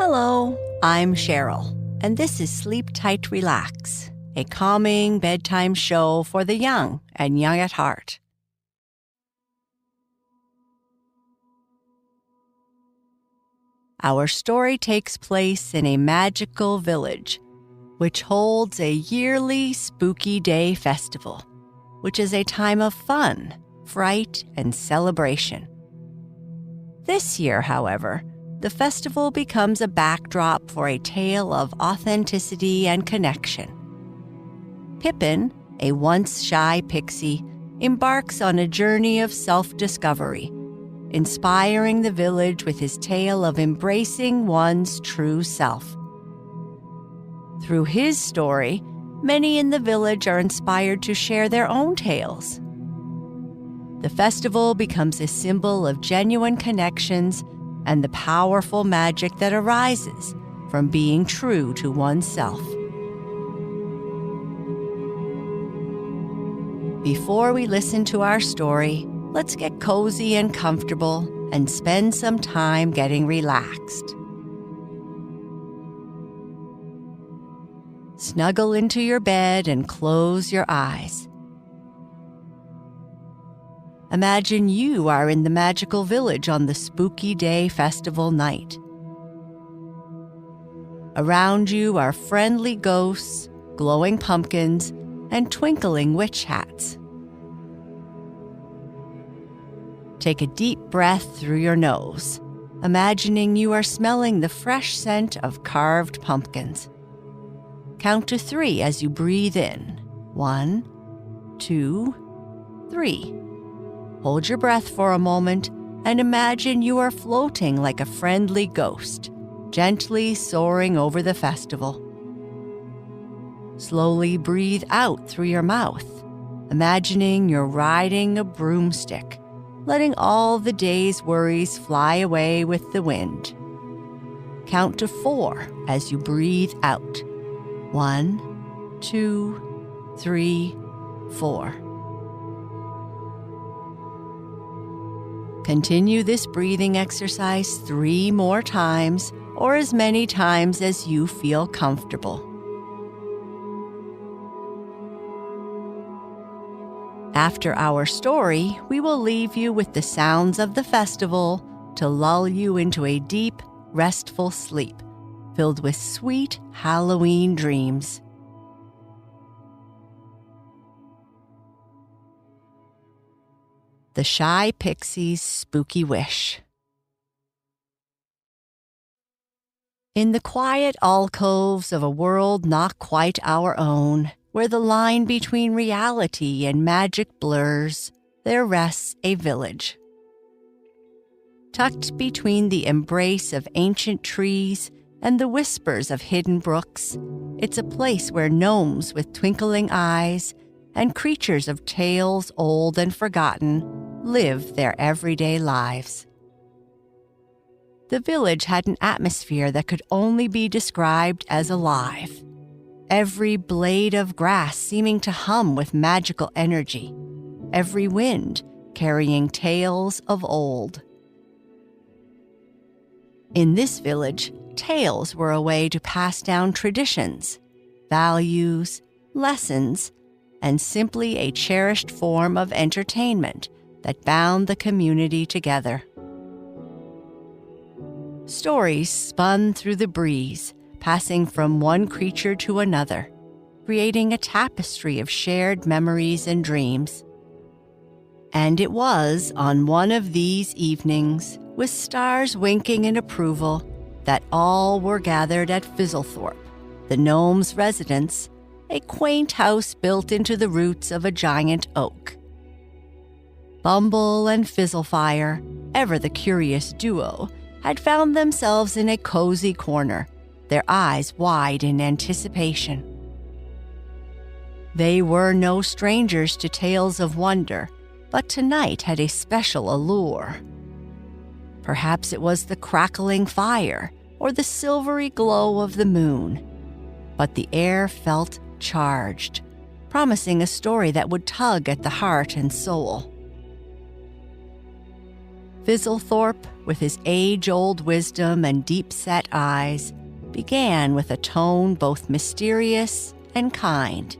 Hello, I'm Sheryl, and this is Sleep Tight, Relax, a calming bedtime show for the young and young at heart. Our story takes place in a magical village, which holds a yearly Spooky Day festival, which is a time of fun, fright, and celebration. This year, however, the festival becomes a backdrop for a tale of authenticity and connection. Pippin, a once shy pixie, embarks on a journey of self-discovery, inspiring the village with his tale of embracing one's true self. Through his story, many in the village are inspired to share their own tales. The festival becomes a symbol of genuine connections and the powerful magic that arises from being true to oneself. Before we listen to our story, let's get cozy and comfortable and spend some time getting relaxed. Snuggle into your bed and close your eyes. Imagine you are in the magical village on the Spooky Day festival night. Around you are friendly ghosts, glowing pumpkins, and twinkling witch hats. Take a deep breath through your nose, imagining you are smelling the fresh scent of carved pumpkins. Count to 3 as you breathe in. 1, 2, 3. Hold your breath for a moment and imagine you are floating like a friendly ghost, gently soaring over the festival. Slowly breathe out through your mouth, imagining you're riding a broomstick, letting all the day's worries fly away with the wind. Count to 4 as you breathe out. 1, 2, 3, 4. Continue this breathing exercise 3 more times, or as many times as you feel comfortable. After our story, we will leave you with the sounds of the festival to lull you into a deep, restful sleep filled with sweet Halloween dreams. The Shy Pixie's Spooky Wish. In the quiet alcoves of a world not quite our own, where the line between reality and magic blurs, there rests a village. Tucked between the embrace of ancient trees and the whispers of hidden brooks, it's a place where gnomes with twinkling eyes and creatures of tales old and forgotten live their everyday lives. The village had an atmosphere that could only be described as alive. Every blade of grass seeming to hum with magical energy, every wind carrying tales of old. In this village, tales were a way to pass down traditions, values, lessons, and simply a cherished form of entertainment that bound the community together. Stories spun through the breeze, passing from one creature to another, creating a tapestry of shared memories and dreams. And it was on one of these evenings, with stars winking in approval, that all were gathered at Fizzlethorpe, the gnome's residence, a quaint house built into the roots of a giant oak. Bumble and Fizzlefire, ever the curious duo, had found themselves in a cozy corner, their eyes wide in anticipation. They were no strangers to tales of wonder, but tonight had a special allure. Perhaps it was the crackling fire or the silvery glow of the moon, but the air felt charged, promising a story that would tug at the heart and soul. Fizzlethorpe, with his age-old wisdom and deep-set eyes, began with a tone both mysterious and kind.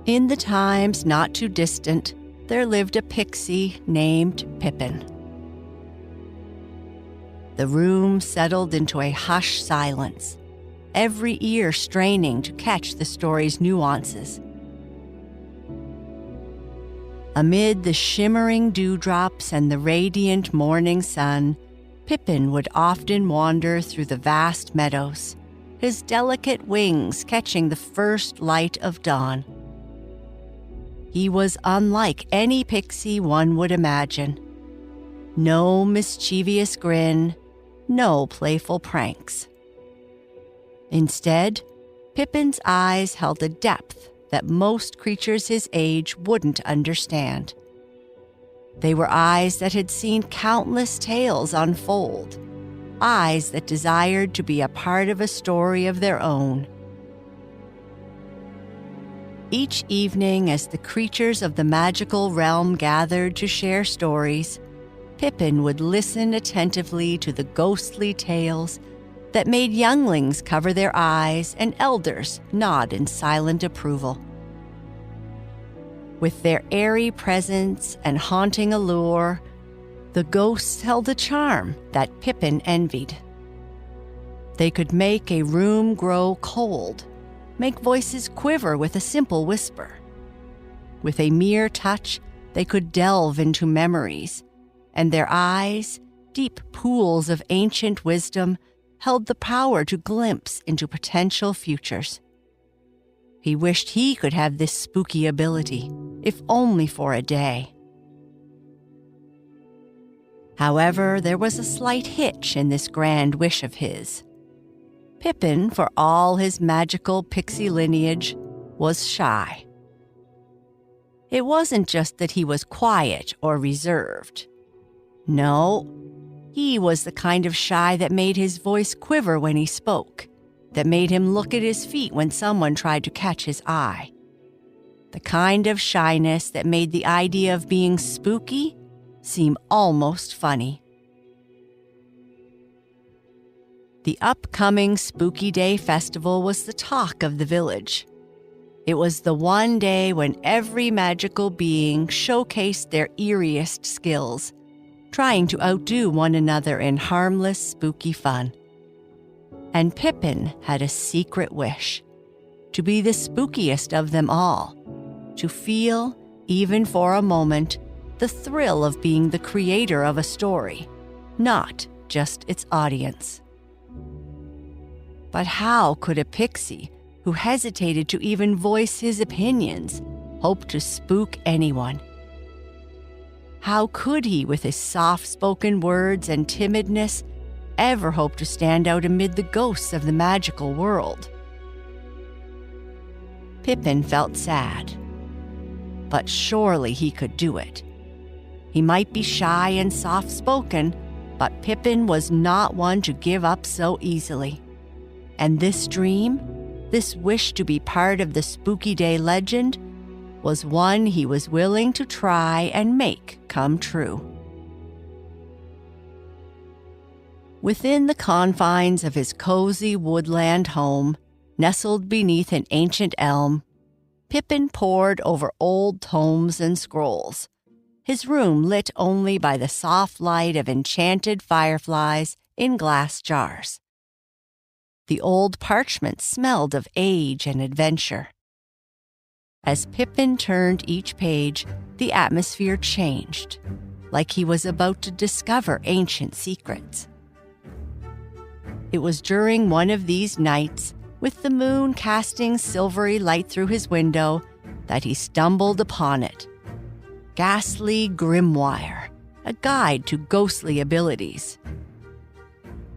In the times not too distant, there lived a pixie named Pippin. The room settled into a hushed silence, every ear straining to catch the story's nuances. Amid the shimmering dewdrops and the radiant morning sun, Pippin would often wander through the vast meadows, his delicate wings catching the first light of dawn. He was unlike any pixie one would imagine. No mischievous grin, no playful pranks. Instead, Pippin's eyes held a depth that most creatures his age wouldn't understand. They were eyes that had seen countless tales unfold, eyes that desired to be a part of a story of their own. Each evening, as the creatures of the magical realm gathered to share stories, Pippin would listen attentively to the ghostly tales that made younglings cover their eyes and elders nod in silent approval. With their airy presence and haunting allure, the ghosts held a charm that Pippin envied. They could make a room grow cold, make voices quiver with a simple whisper. With a mere touch, they could delve into memories, and their eyes, deep pools of ancient wisdom, held the power to glimpse into potential futures. He wished he could have this spooky ability, if only for a day. However, there was a slight hitch in this grand wish of his. Pippin, for all his magical pixie lineage, was shy. It wasn't just that he was quiet or reserved. No, he was the kind of shy that made his voice quiver when he spoke, that made him look at his feet when someone tried to catch his eye. The kind of shyness that made the idea of being spooky seem almost funny. The upcoming Spooky Day Festival was the talk of the village. It was the one day when every magical being showcased their eeriest skills, trying to outdo one another in harmless, spooky fun. And Pippin had a secret wish: to be the spookiest of them all, to feel, even for a moment, the thrill of being the creator of a story, not just its audience. But how could a pixie who hesitated to even voice his opinions hope to spook anyone? How could he, with his soft-spoken words and timidness, ever hope to stand out amid the ghosts of the magical world? Pippin felt sad, but surely he could do it. He might be shy and soft-spoken, but Pippin was not one to give up so easily. And this dream, this wish to be part of the Spooky Day legend, was one he was willing to try and make come true. Within the confines of his cozy woodland home, nestled beneath an ancient elm, Pippin pored over old tomes and scrolls, his room lit only by the soft light of enchanted fireflies in glass jars. The old parchment smelled of age and adventure. As Pippin turned each page, the atmosphere changed, like he was about to discover ancient secrets. It was during one of these nights, with the moon casting silvery light through his window, that he stumbled upon it. Ghastly Grimoire, a guide to ghostly abilities.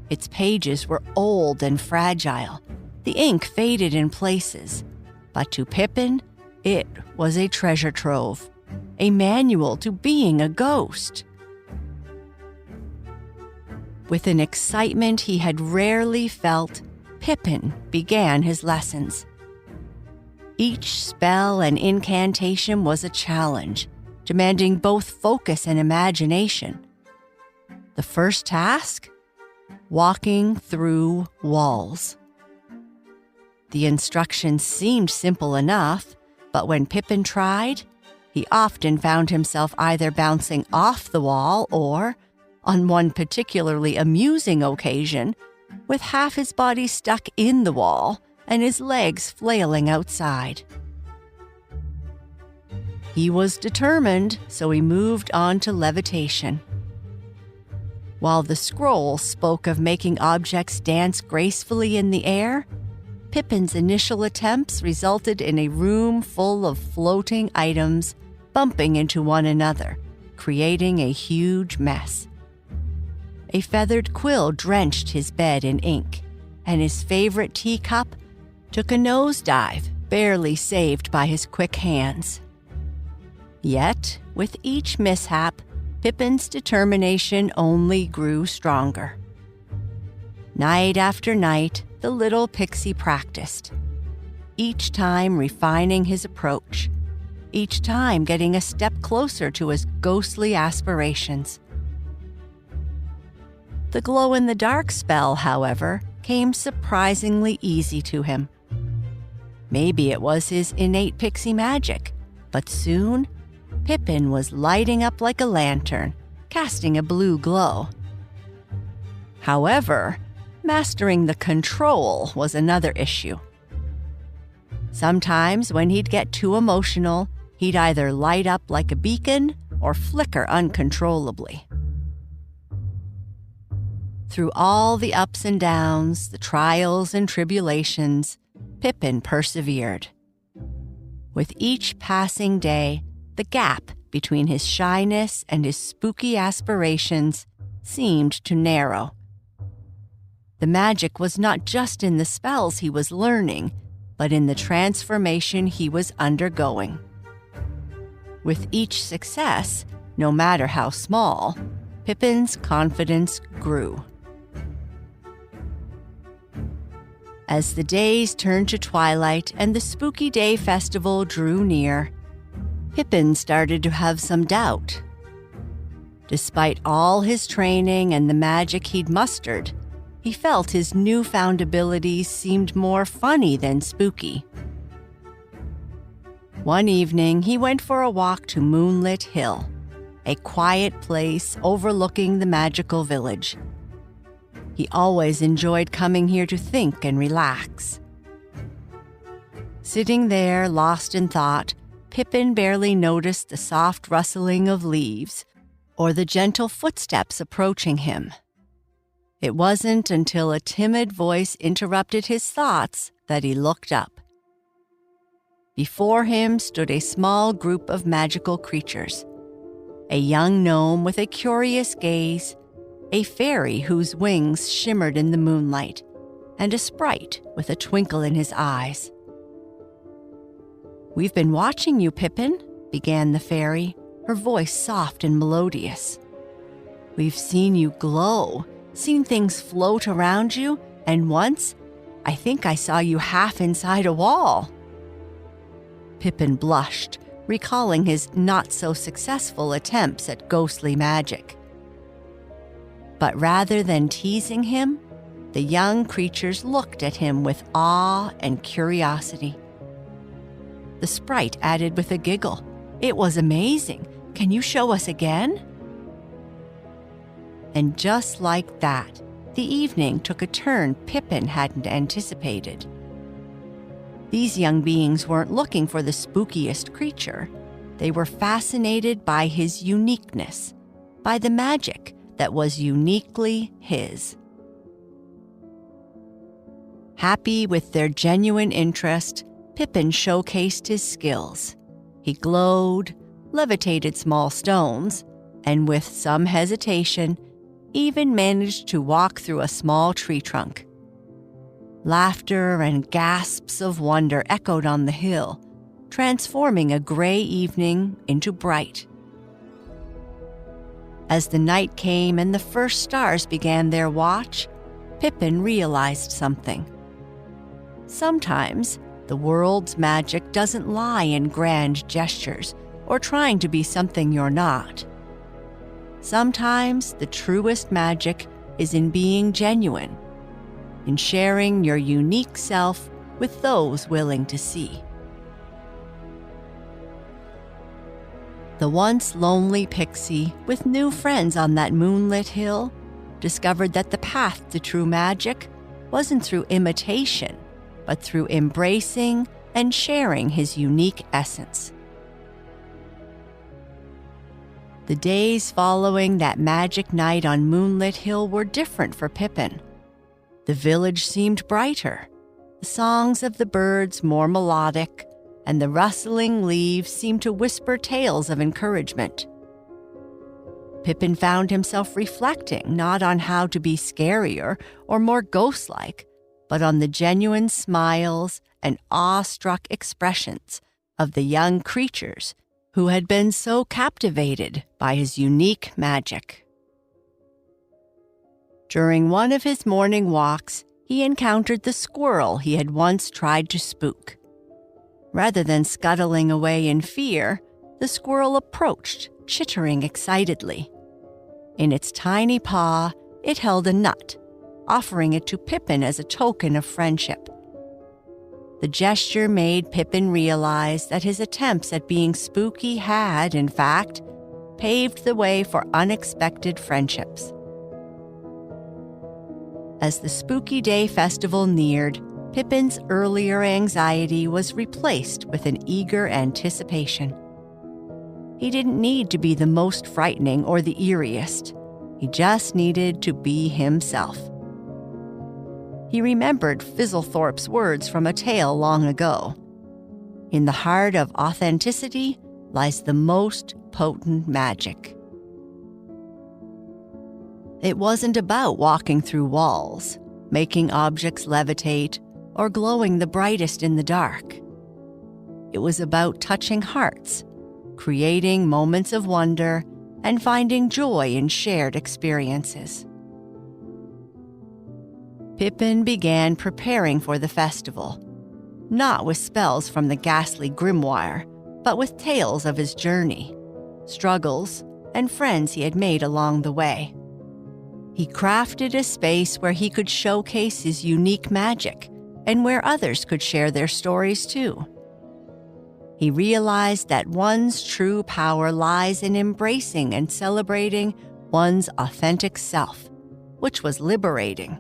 Its pages were old and fragile, the ink faded in places, but to Pippin, it was a treasure trove, a manual to being a ghost. With an excitement he had rarely felt, Pippin began his lessons. Each spell and incantation was a challenge, demanding both focus and imagination, The first task? Walking through walls. The instructions seemed simple enough, but when Pippin tried, he often found himself either bouncing off the wall or, on one particularly amusing occasion, with half his body stuck in the wall and his legs flailing outside. He was determined, so he moved on to levitation. While the scroll spoke of making objects dance gracefully in the air, Pippin's initial attempts resulted in a room full of floating items bumping into one another, creating a huge mess. A feathered quill drenched his bed in ink, and his favorite teacup took a nosedive, barely saved by his quick hands. Yet, with each mishap, Pippin's determination only grew stronger. Night after night, the little Pixie practiced, each time refining his approach, each time getting a step closer to his ghostly aspirations. The glow-in-the-dark spell, however, came surprisingly easy to him. Maybe it was his innate pixie magic, but soon Pippin was lighting up like a lantern, casting a blue glow. However, mastering the control was another issue. Sometimes when he'd get too emotional, he'd either light up like a beacon or flicker uncontrollably. Through all the ups and downs, the trials and tribulations, Pippin persevered. With each passing day, the gap between his shyness and his spooky aspirations seemed to narrow. The magic was not just in the spells he was learning, but in the transformation he was undergoing. With each success, no matter how small, Pippin's confidence grew. As the days turned to twilight and the Spooky Day Festival drew near, Pippin started to have some doubt. Despite all his training and the magic he'd mustered, he felt his newfound abilities seemed more funny than spooky. One evening, he went for a walk to Moonlit Hill, a quiet place overlooking the magical village. He always enjoyed coming here to think and relax. Sitting there, lost in thought, Pippin barely noticed the soft rustling of leaves or the gentle footsteps approaching him. It wasn't until a timid voice interrupted his thoughts that he looked up. Before him stood a small group of magical creatures, a young gnome with a curious gaze, a fairy whose wings shimmered in the moonlight, and a sprite with a twinkle in his eyes. "We've been watching you, Pippin," began the fairy, her voice soft and melodious. "We've seen you glow, seen things float around you, and once, I think I saw you half inside a wall." Pippin blushed, recalling his not-so-successful attempts at ghostly magic. But rather than teasing him, the young creatures looked at him with awe and curiosity. The sprite added with a giggle, "It was amazing. Can you show us again?" And just like that, the evening took a turn Pippin hadn't anticipated. These young beings weren't looking for the spookiest creature. They were fascinated by his uniqueness, by the magic that was uniquely his. Happy with their genuine interest, Pippin showcased his skills. He glowed, levitated small stones, and with some hesitation, even managed to walk through a small tree trunk. Laughter and gasps of wonder echoed on the hill, transforming a gray evening into bright. As the night came and the first stars began their watch, Pippin realized something. Sometimes, the world's magic doesn't lie in grand gestures or trying to be something you're not. sometimes the truest magic is in being genuine, in sharing your unique self with those willing to see. The once lonely Pixie, with new friends on that moonlit hill, discovered that the path to true magic wasn't through imitation, but through embracing and sharing his unique essence. The days following that magic night on Moonlit Hill were different for Pippin. The village seemed brighter, the songs of the birds more melodic, and the rustling leaves seemed to whisper tales of encouragement. Pippin found himself reflecting not on how to be scarier or more ghost-like, but on the genuine smiles and awe-struck expressions of the young creatures who had been so captivated by his unique magic. During one of his morning walks, he encountered the squirrel he had once tried to spook. Rather than scuttling away in fear, the squirrel approached, chittering excitedly. In its tiny paw, it held a nut, offering it to Pippin as a token of friendship. The gesture made Pippin realize that his attempts at being spooky had, in fact, paved the way for unexpected friendships. As the Spooky Day festival neared, Pippin's earlier anxiety was replaced with an eager anticipation. He didn't need to be the most frightening or the eeriest. He just needed to be himself. He remembered Fizzlethorpe's words from a tale long ago. In the heart of authenticity lies the most potent magic. It wasn't about walking through walls, making objects levitate, or glowing the brightest in the dark. It was about touching hearts, creating moments of wonder, and finding joy in shared experiences. Pippin began preparing for the festival, not with spells from the ghastly grimoire, but with tales of his journey, struggles, and friends he had made along the way. He crafted a space where he could showcase his unique magic and where others could share their stories too. He realized that one's true power lies in embracing and celebrating one's authentic self, which was liberating.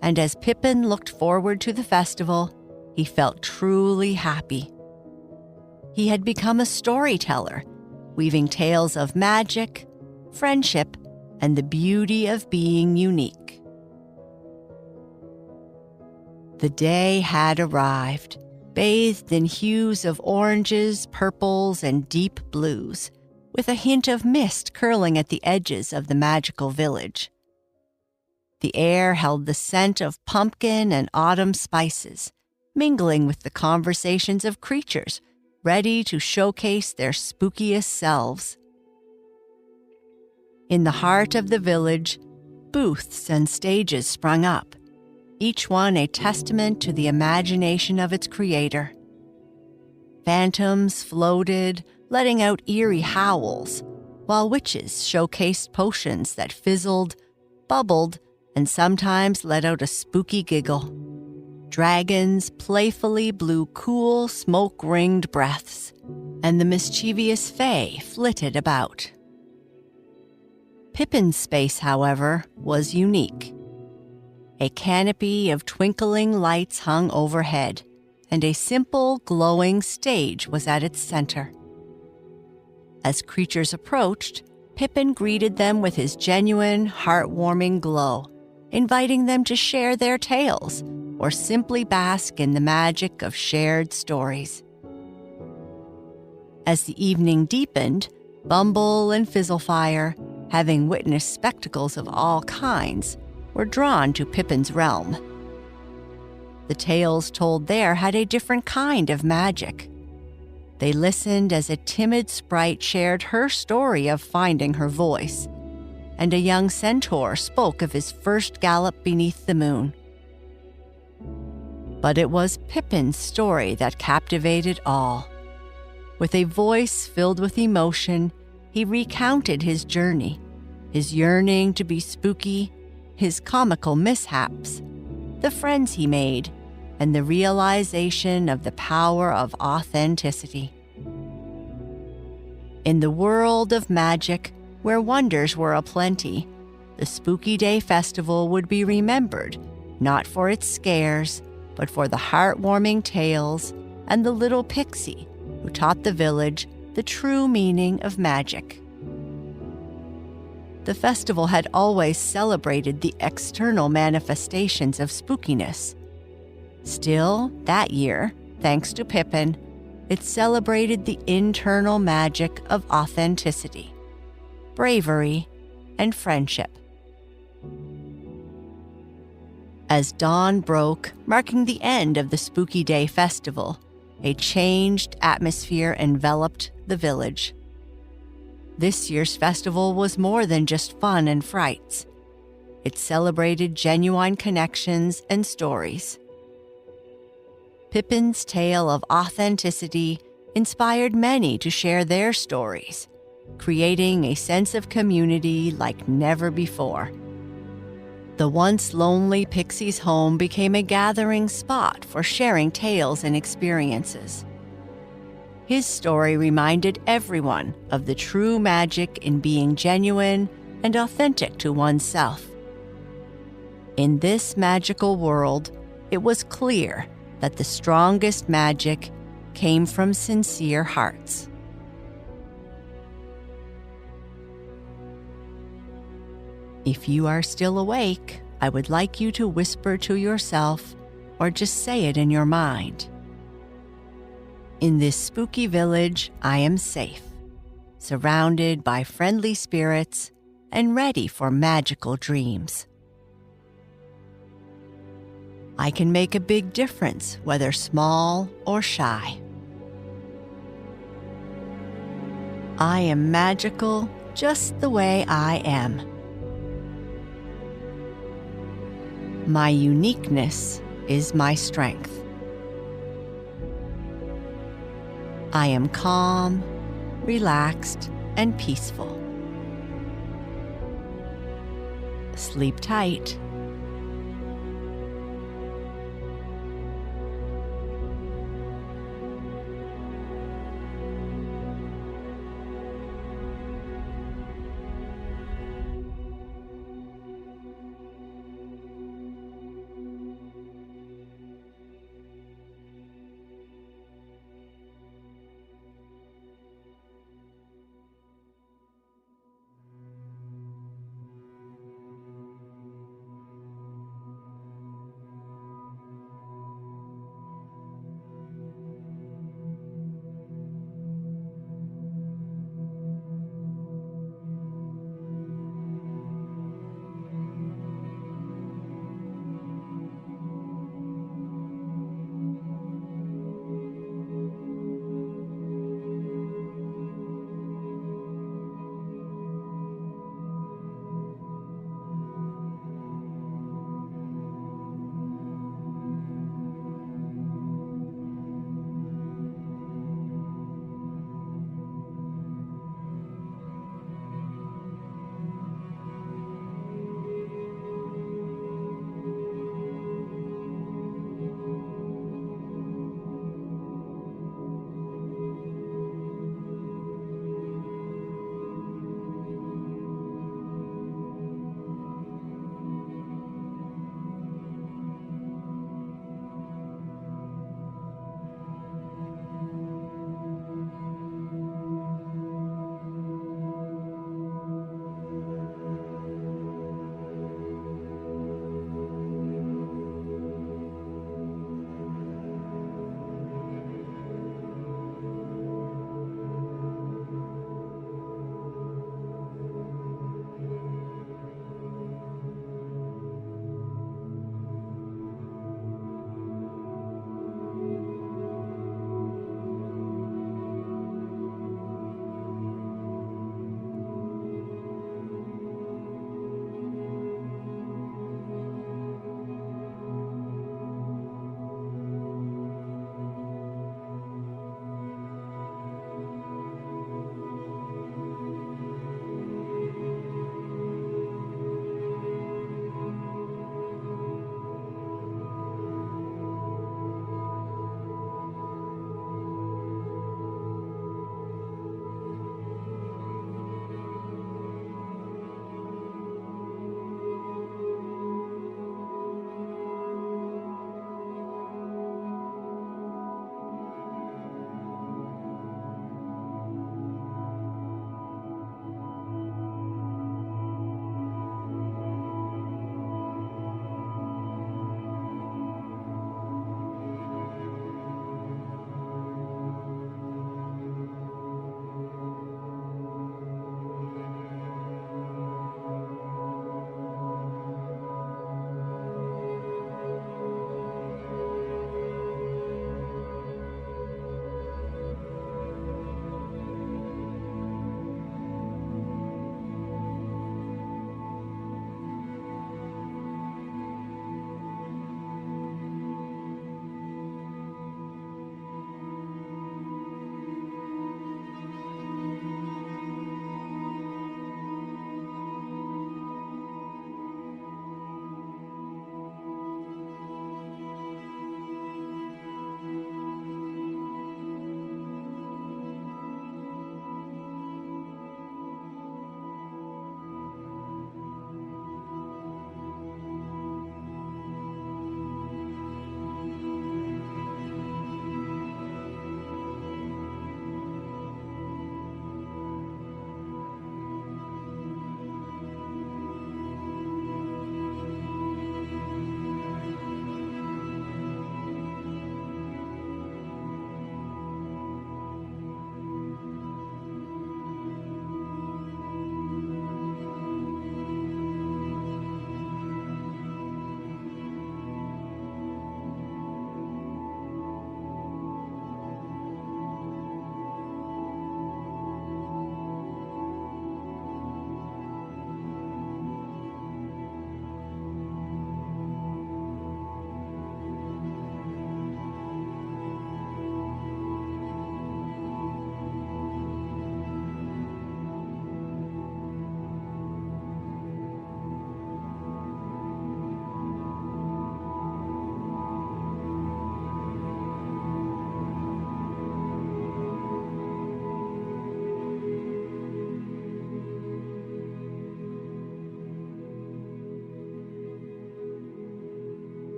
And as Pippin looked forward to the festival, he felt truly happy. He had become a storyteller, weaving tales of magic, friendship, and the beauty of being unique. The day had arrived, bathed in hues of oranges, purples, and deep blues, with a hint of mist curling at the edges of the magical village. The air held the scent of pumpkin and autumn spices, mingling with the conversations of creatures ready to showcase their spookiest selves. In the heart of the village, booths and stages sprung up, each one a testament to the imagination of its creator. Phantoms floated, letting out eerie howls, while witches showcased potions that fizzled, bubbled, and sometimes let out a spooky giggle. Dragons playfully blew cool, smoke-ringed breaths, and the mischievous fae flitted about. Pippin's space, however, was unique. A canopy of twinkling lights hung overhead, and a simple, glowing stage was at its center. As creatures approached, Pippin greeted them with his genuine, heartwarming glow, inviting them to share their tales or simply bask in the magic of shared stories. As the evening deepened, Bumble and Fizzlefire, having witnessed spectacles of all kinds, were drawn to Pippin's realm. The tales told there had a different kind of magic. They listened as a timid sprite shared her story of finding her voice, and a young centaur spoke of his first gallop beneath the moon. But it was Pippin's story that captivated all. With a voice filled with emotion, he recounted his journey, his yearning to be spooky, his comical mishaps, the friends he made, and the realization of the power of authenticity. In the world of magic, where wonders were aplenty, the Spooky Day Festival would be remembered not for its scares, but for the heartwarming tales and the little Pixie who taught the village the true meaning of magic. The festival had always celebrated the external manifestations of spookiness. Still, that year, thanks to Pippin, it celebrated the internal magic of authenticity, bravery, and friendship. As dawn broke, marking the end of the Spooky Day Festival, a changed atmosphere enveloped the village. This year's festival was more than just fun and frights. It celebrated genuine connections and stories. Pippin's tale of authenticity inspired many to share their stories, creating a sense of community like never before. The once lonely Pixie's home became a gathering spot for sharing tales and experiences. His story reminded everyone of the true magic in being genuine and authentic to oneself. In this magical world, it was clear that the strongest magic came from sincere hearts. If you are still awake, I would like you to whisper to yourself or just say it in your mind. In this spooky village, I am safe, surrounded by friendly spirits and ready for magical dreams. I can make a big difference, whether small or shy. I am magical just the way I am. My uniqueness is my strength. I am calm, relaxed, and peaceful. Sleep tight.